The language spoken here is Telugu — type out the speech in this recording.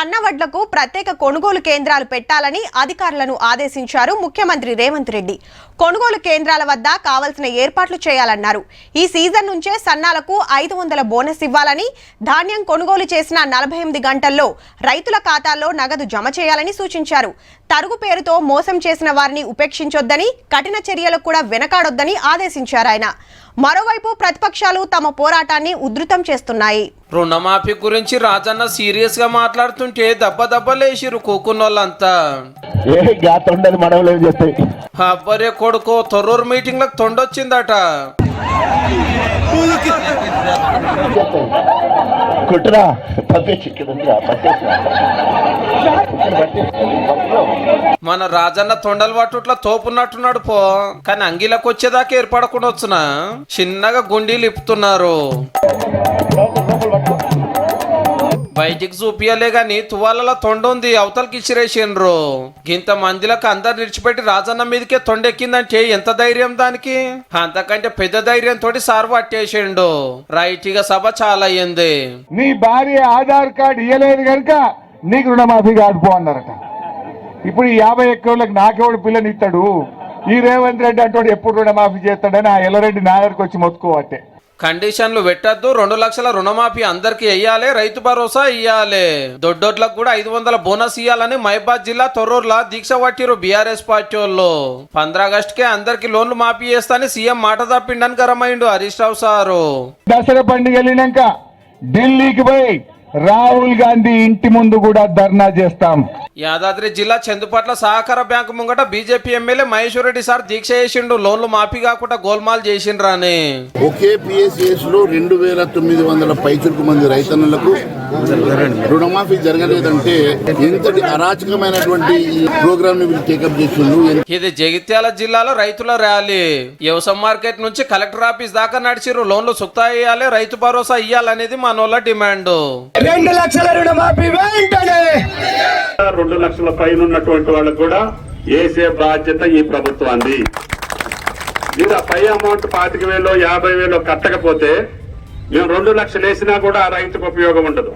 సన్నవడ్లకు ప్రత్యేక కొనుగోలు కేంద్రాలు పెట్టాలని అధికారులను ఆదేశించారు ముఖ్యమంత్రి రేవంత్ రెడ్డి. కొనుగోలు కేంద్రాల వద్ద కావాల్సిన ఏర్పాట్లు చేయాలన్నారు. ఈ సీజన్ నుంచే సన్నాలకు 500 బోనస్ ఇవ్వాలని, ధాన్యం కొనుగోలు చేసిన 48 గంటల్లో రైతుల ఖాతాల్లో నగదు జమ చేయాలని సూచించారు. తరుగు పేరుతో మోసం చేసిన వారిని ఉపేక్షించొద్దని, కఠిన చర్యలకు కూడా వెనకాడొద్దని ఆదేశించారు ఆయన. మరోవైపు ప్రతిపక్షాలు తమ పోరాటాన్ని ఉధృతం చేస్తున్నాయి. రుణమాఫీ గురించి రాజన్న సీరియస్ గా మాట్లాడుతుంటే దెబ్బలేసిరు కూకున్నోళ్ళంతా. అబ్బరే కొడుకో తొర్రూరు మీటింగ్ లకు తొండొచ్చిందట. మన రాజన్న తొండలు పట్టుట్లా తోపున్నట్టున్నాడు పో. కానీ అంగిలకు వచ్చేదాకా ఏర్పడకుండా వచ్చిన చిన్నగా గుండీలు ఇప్పుతున్నారు. బయటికి చూపియలే గాని తువాలలో తొండుంది, అవతలకి ఇచ్చిరేసిండ్రు. ఇంత మందిలకు అందరు నిడిచిపెట్టి రాజన్న మీదకే తొండెక్కిందంటే ఎంత ధైర్యం దానికి? అంతకంటే పెద్ద ధైర్యంతో సార్ పట్టేసిండు. రైట్ గా సభ చాలా అయ్యింది. నీ భార్య ఆధార్ కార్డు ఇయ్యలేదు కనుక నీకు రుణమాఫీ కాదు పో అన్నారట. ఇప్పుడు 51 నాకెవడు పిల్లనిస్తాడు? ఈ రేవంత్ రెడ్డి అంటాడు ఎప్పుడు రుణమాఫీ చేస్తాడని ఆ ఎల్లరెడ్డి నాయర్కి వచ్చి మొత్తుకోవట్టే. కండిషన్లు పెట్టద్దు, 2 లక్షల రుణమాఫీ అందరికి ఇయ్యాలి, రైతు భరోసా ఇయ్యాలి, దొడ్డోట్లకు కూడా 500 బోనస్ ఇయ్యాలని మహబాద్ జిల్లా తొర్రూరులో దీక్ష పట్టిరు బీఆర్ఎస్ పార్టీ వాళ్ళు. 15 ఆగస్టుకే అందరికి లోన్లు మాఫీ చేస్తాని సీఎం మాట తప్పిండని గరమైండు హరీష్ రావు సారు. దసరా పండుగ వెళ్ళినాక ఢిల్లీకి పోయి రాహుల్ గాంధీ ఇంటి ముందు కూడా ధర్నా చేస్తాం. యాదాద్రి జిల్లా చందుపట్ల సహకార బ్యాంకు ముంగట BJP MLA Maheshwar Reddy sir దీక్ష చేసిండు. లోన్లు మాఫీ కాకుండా గోల్మాల్ చేసిండ్రాని. ఒకే పిఎస్సిఎస్ లో 2900 పైచులకు మంది రైతన్నులకు రుణమాఫీ జరగలేదంటే ఎంతటి అరాచకమైనటువంటి ఈ ప్రోగ్రామ్ ని వీళ్ళు టేకప్ చేసిండు. ఇది జగిత్యాల జిల్లాలో రైతుల ర్యాలీ. వ్యవసాయ మార్కెట్ నుంచి కలెక్టర్ ఆఫీస్ దాకా నడిచిరు. లోన్లు సుక్తా ఇయ్యాలి, రైతు భరోసా ఇయ్యాలనేది మనోళ్ళ డిమాండ్. 2 లక్షల రుణమాఫీ వెంటనే. 2 లక్షల పైన ఉన్నటువంటి వాళ్ళకు కూడా వేసే బాధ్యత ఈ ప్రభుత్వాన్ని. ఇది పై అమౌంట్ 25,000 50,000 కట్టకపోతే మేము 2 లక్షలు వేసినా కూడా రైతుకు ఉపయోగం ఉండదు.